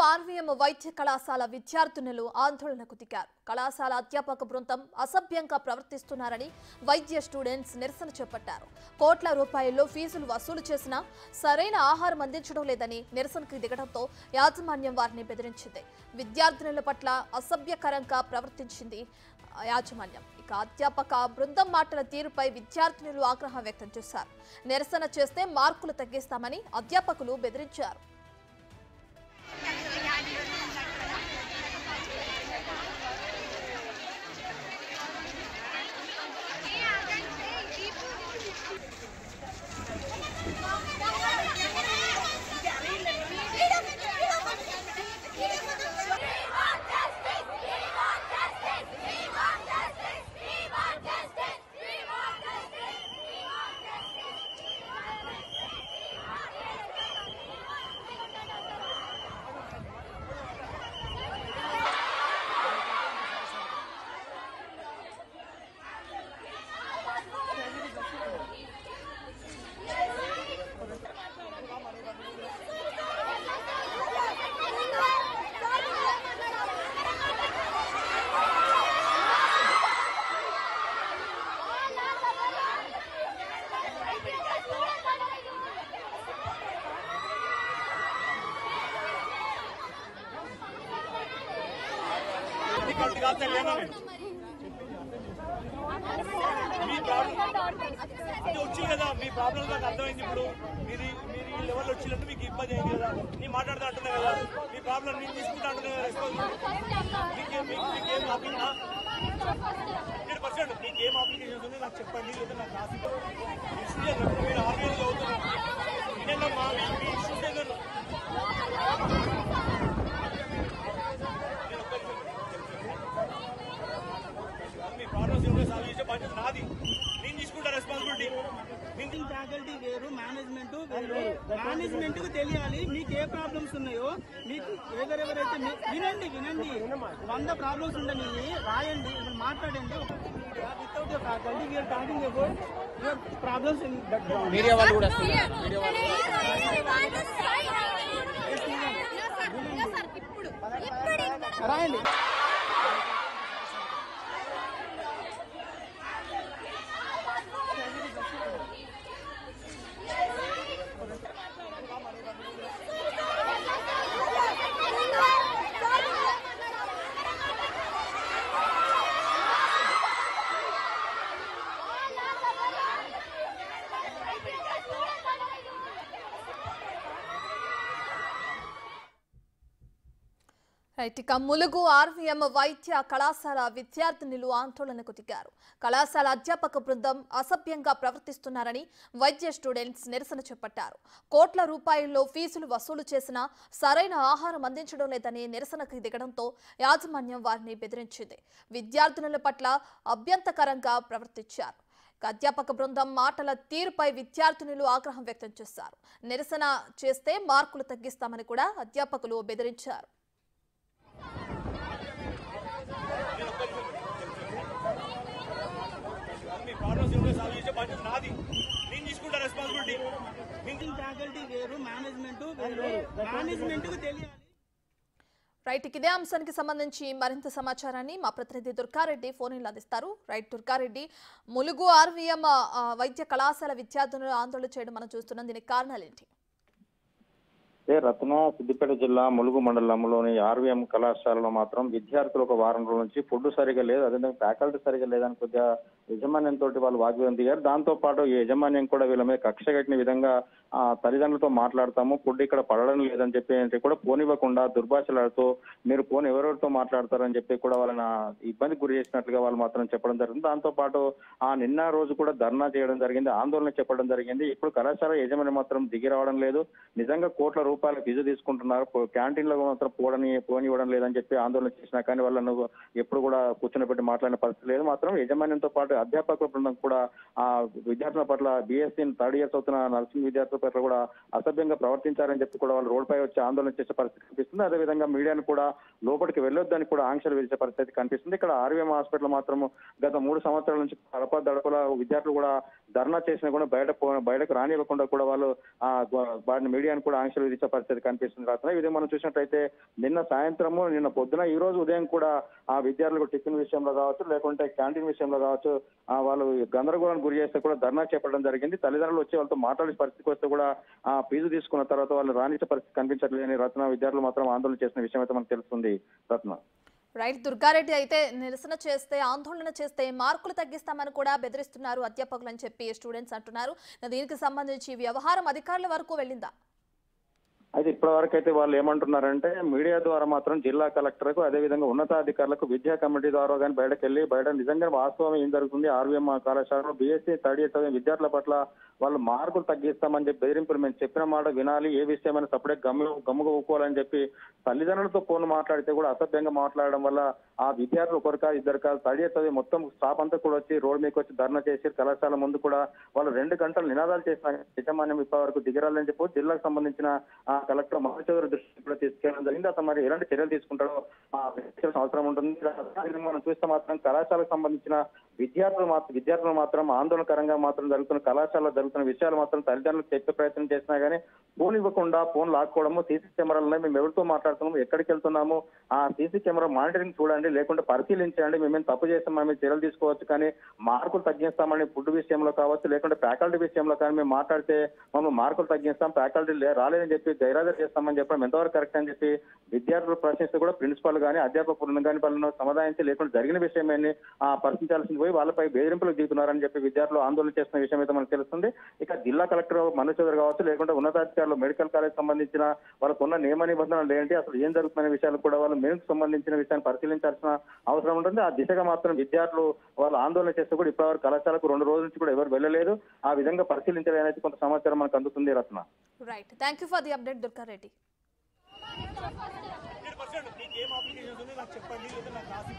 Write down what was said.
RVM వైద్య కళాశాల విద్యార్థినులు ఆందోళనకు దిగారు. కళాశాల అధ్యాపక బృందం అసభ్యంగా ప్రవర్తిస్తున్నారని వైద్య స్టూడెంట్స్ నిరసన చేపట్టారు. కోట్ల రూపాయల్లో ఫీజులు వసూలు చేసినా సరైన ఆహారం అందించడం లేదని నిరసనకు దిగడంతో యాజమాన్యం వారిని బెదిరించింది. విద్యార్థినుల పట్ల అసభ్యకరంగా ప్రవర్తించింది యాజమాన్యం. ఇక అధ్యాపక బృందం మాటల తీరుపై విద్యార్థినులు ఆగ్రహం వ్యక్తం చేశారు. నిరసన చేస్తే మార్కులు తగ్గిస్తామని అధ్యాపకులు బెదిరించారు. వచ్చి కదా మీ ప్రాబ్లం నాకు అర్థమైంది. ఇప్పుడు మీరు ఈ లెవెల్ వచ్చినట్టు మీకు ఇబ్బంది అయింది కదా, నేను మాట్లాడుతూ అంటున్నా కదా, మీ ప్రాబ్లం నేను తీసుకుంటా అంటున్నా కదా. మీకేం మీకేం అప్లికేషన్స్ ఉంది నాకు చెప్పండి, లేదా నాకు రాసి మీరు ఆర్మీలో చదువుతున్నారు మీ ఇష్యూస్ ఏదో మీ ప్రాబ్లమ్స్ ఏమైనా సాల్వ్ చేసే బాధ్యత నాది, నేను తీసుకుంటా రెస్పాన్సిబిలిటీ. ఫ్యాకల్టీ వేరు, మేనేజ్మెంట్ వేరు. మేనేజ్మెంట్ కు తెలియాలి మీకు ఏ ప్రాబ్లమ్స్ ఉన్నాయో. మీకు ఎవరెవరైతే వినండి 100 ప్రాబ్లమ్స్ ఉండని రాయండి, మాట్లాడండి. Without faculty we are talking about your problems. Media వాళ్ళు కూడా రాయండి. ఇక ములుగు ఆర్వీఎం వైద్య కళాశాల విద్యార్థినులు ఆందోళనకు దిగారు. కళాశాల అధ్యాపక బృందం అసభ్యంగా ప్రవర్తిస్తున్నారని వైద్య స్టూడెంట్స్ నిరసన చేపట్టారు. కోట్ల రూపాయల్లో ఫీజులు వసూలు చేసినా సరైన ఆహారం అందించడం లేదని నిరసనకు దిగడంతో యాజమాన్యం వారిని బెదిరించింది. విద్యార్థినుల పట్ల అభ్యంతకరంగా ప్రవర్తించారు. అధ్యాపక బృందం మాటల తీరుపై విద్యార్థినులు ఆగ్రహం వ్యక్తం చేశారు. నిరసన చేస్తే మార్కులు తగ్గిస్తామని కూడా అధ్యాపకులు బెదిరించారు. మీ ప్రాబ్లమ్స్ ఏమైనా సాల్వ్ చేసే బాధ్యత నాది, నేను తీసుకుంటా రెస్పాన్సిబిలిటీ. ఫ్యాకల్టీ వేరు, మేనేజ్మెంట్ వేరు. మేనేజ్మెంట్ కు తెలియాలి. రైట్, ఇదే అంశానికి సంబంధించి మరింత సమాచారాన్ని మా ప్రతినిధి దుర్గారెడ్డి ఫోన్ ఇన్ అందిస్తారు. రైట్ దుర్గారెడ్డి, ములుగు ఆర్వీఎం వైద్య కళాశాల విద్యార్థులను ఆందోళన చేయడం మనం చూస్తున్నాం, దీనికి కారణాలు ఏంటి? రత్న సిద్దిపేట జిల్లా ములుగు మండలంలోని ఆర్వీఎం కళాశాలలో మాత్రం విద్యార్థులు ఒక వారం రోజుల నుంచి ఫుడ్ సరిగా లేదు, అదేవిధంగా ఫ్యాకల్టీ సరిగా లేదని కొద్దిగా యజమాన్యంతో వాళ్ళు వాగ్వాదం దిగారు. దాంతో పాటు ఈ యజమాన్యం కూడా వీళ్ళ మీద కక్ష కట్టిన విధంగా తల్లిదండ్రులతో మాట్లాడతాము, ఫుడ్ ఇక్కడ పడడం లేదని చెప్పి కూడా పోనివ్వకుండా దుర్భాషలాడుతూ మీరు ఫోన్ ఎవరెవరితో మాట్లాడతారని చెప్పి కూడా వాళ్ళని ఇబ్బంది గురి చేసినట్లుగా వాళ్ళు మాత్రం చెప్పడం జరిగింది. దాంతో పాటు నిన్న రోజు కూడా ధర్నా చేయడం జరిగింది, ఆందోళన చెప్పడం జరిగింది. ఇప్పుడు కళాశాల యజమాని మాత్రం దిగి రావడం లేదు, నిజంగా కోట్ల రూపాయల ఫీజు తీసుకుంటున్నారు, క్యాంటీన్ లో మాత్రం పోనివ్వడం లేదని చెప్పి ఆందోళన చేసినా కానీ వాళ్ళను ఎప్పుడు కూడా కూర్చొని పెట్టి మాట్లాడిన పరిస్థితి లేదు. మాత్రం యజమాన్యంతో పాటు అధ్యాపకుల బృందం కూడా విద్యార్థుల పట్ల BSc 3rd year అవుతున్న నర్సింగ్ విద్యార్థుల పట్ల కూడా అసభ్యంగా ప్రవర్తించారని చెప్పి కూడా వాళ్ళు రోడ్డుపై వచ్చి ఆందోళన చేసే పరిస్థితి కనిపిస్తుంది. అదేవిధంగా మీడియాను కూడా లోపలికి వెళ్ళొద్దని కూడా ఆంక్షలు విధించే పరిస్థితి కనిపిస్తుంది. ఇక్కడ ఆర్వీఎం హాస్పిటల్ మాత్రం గత 3 సంవత్సరాల నుంచి దడపల విద్యార్థులు కూడా ధర్నా చేసినా కూడా బయటకు రానివ్వకుండా కూడా వాళ్ళు వాటిని మీడియాను కూడా ఆంక్షలు విధించే పరిస్థితి కనిపిస్తుంది. రత్న ఇది మనం చూసినట్లయితే నిన్న సాయంత్రము నిన్న పొద్దున ఈ రోజు ఉదయం కూడా ఆ విద్యార్థులకు టిఫిన్ విషయంలో కావచ్చు లేకుంటే క్యాంటీన్ విషయంలో కావచ్చు వాళ్ళు గందరగోళానికి గురి చేస్తే కూడా ధర్నా చేపట్టడం జరిగింది. తల్లిదండ్రులు వచ్చి వాళ్ళతో మాట్లాడే పరిస్థితికి వస్తే కూడా ఫీజు తీసుకున్న తర్వాత వాళ్ళు రాణించే పరిస్థితి కనిపించట్లేదని రత్న విద్యార్థులు మాత్రం ఆందోళన చేసిన విషయం అయితే మనకు తెలుస్తుంది. రత్న రైట్, దుర్గారెడ్డి అయితే నిరసన చేస్తే ఆందోళన చేస్తే మార్కులు తగ్గిస్తామని కూడా బెదిరిస్తున్నారు అధ్యాపకులు అని చెప్పి స్టూడెంట్స్ అంటున్నారు. దీనికి సంబంధించి వ్యవహారం అధికారుల వరకు వెళ్ళిందా? అయితే ఇప్పటి వరకు అయితే వాళ్ళు ఏమంటున్నారంటే మీడియా ద్వారా మాత్రం జిల్లా కలెక్టర్కు అదేవిధంగా ఉన్నతాధికారులకు విద్యా కమిటీ ద్వారా కానీ బయట నిజంగా వాస్తవం ఏం జరుగుతుంది ఆర్వీఎం కళాశాలలో బీఎస్సీ థర్డ్ ఇయర్ చదివిన విద్యార్థుల పట్ల వాళ్ళు మార్కులు తగ్గిస్తామని చెప్పి బెదిరింపులు మేము చెప్పిన మాట వినాలి, ఏ విషయమైనా సపరేట్ గమ్ముగా ఊకోవాలని చెప్పి తల్లిదండ్రులతో ఫోన్ మాట్లాడితే కూడా అసభ్యంగా మాట్లాడడం వల్ల ఆ విద్యార్థులు ఒకరు కాదు ఇద్దరు కాదు థర్డ్ ఇయర్ చదివి మొత్తం స్టాఫ్ అంతా కూడా వచ్చి రోడ్ మీకు వచ్చి ధర్నా చేసి కళాశాల ముందు కూడా వాళ్ళు 2 గంటలు నినాదాలు చేసిన యజమాన్యం ఇప్పటి వరకు దిగరాలని చెప్పి జిల్లాకు సంబంధించిన కలెక్టర్ మహేశ్వర దృష్టికి కూడా తీసుకెళ్ళడం జరిగింది. అతను మరి ఎలాంటి చర్యలు తీసుకుంటారో అవసరం ఉంటుంది. మనం చూస్తే మాత్రం కళాశాలకు సంబంధించిన విద్యార్థులు మాత్రం ఆందోళనకరంగా మాత్రం జరుగుతున్న కళాశాలలో జరుగుతున్న విషయాలు మాత్రం తల్లిదండ్రులకు చెప్పే ప్రయత్నం చేసినా కానీ ఫోన్ ఇవ్వకుండా ఫోన్ లాక్కోవడము, సీసీ కెమెరాలు మేము ఎవరితో మాట్లాడుతున్నాము, ఎక్కడికి వెళ్తున్నాము, ఆ సీసీ కెమెరా మానిటరింగ్ చూడండి, లేకుంటే పరిశీలించండి, మేమేం తప్పు చేస్తాం మేము చర్యలు తీసుకోవచ్చు, కానీ మార్కులు తగ్గిస్తామని ఫుడ్ విషయంలో కావచ్చు లేకుంటే ఫ్యాకల్టీ విషయంలో కానీ మేము మాట్లాడితే మమ్మల్ని మార్కులు తగ్గిస్తాం, ఫ్యాకల్టీ రాలేదని చెప్పి గైరాజర్ చేస్తామని చెప్పడం ఎంతవరకు కరెక్ట్ అని చెప్పి విద్యార్థులు ప్రశ్నిస్తే కూడా ప్రిన్సిపాల్ కానీ అధ్యాపకులను కానీ వాళ్ళను సమాధానించి లేకుండా జరిగిన విషయమేని పరిశీలించాల్సింది పోయి వాళ్ళపై బెదిరింపులకు దిగుతున్నారని చెప్పి విద్యార్థులు ఆందోళన చేస్తున్న విషయం అయితే మనకు తెలుస్తుంది. ఇక జిల్లా కలెక్టర్ మనోజ్ కావచ్చు లేకుంటే ఉన్నతాధికారులు మెడికల్ కాలేజ్ సంబంధించిన వాళ్ళకున్న నియమ నిబంధనలు ఏంటి, అసలు ఏం జరుగుతున్న విషయాలు కూడా వాళ్ళు మెయిన్కి సంబంధించిన విషయాన్ని పరిశీలించాల్సిన అవసరం ఉంటుంది. ఆ దిశగా మాత్రం విద్యార్థులు వాళ్ళు ఆందోళన చేస్తే కూడా ఇప్పటివరకు కళాశాలకు 2 రోజుల నుంచి కూడా ఎవరు వెళ్ళలేదు. ఆ విధంగా పరిశీలించాలి అనేది కొంత సమాచారం మనకు అందుతుంది. Ratna right, thank you for the update Durga Reddy. 100% మీకు ఏం అప్లికేషన్స్ ఉంది నాకు చెప్పండి, లేదా నాకు రాసి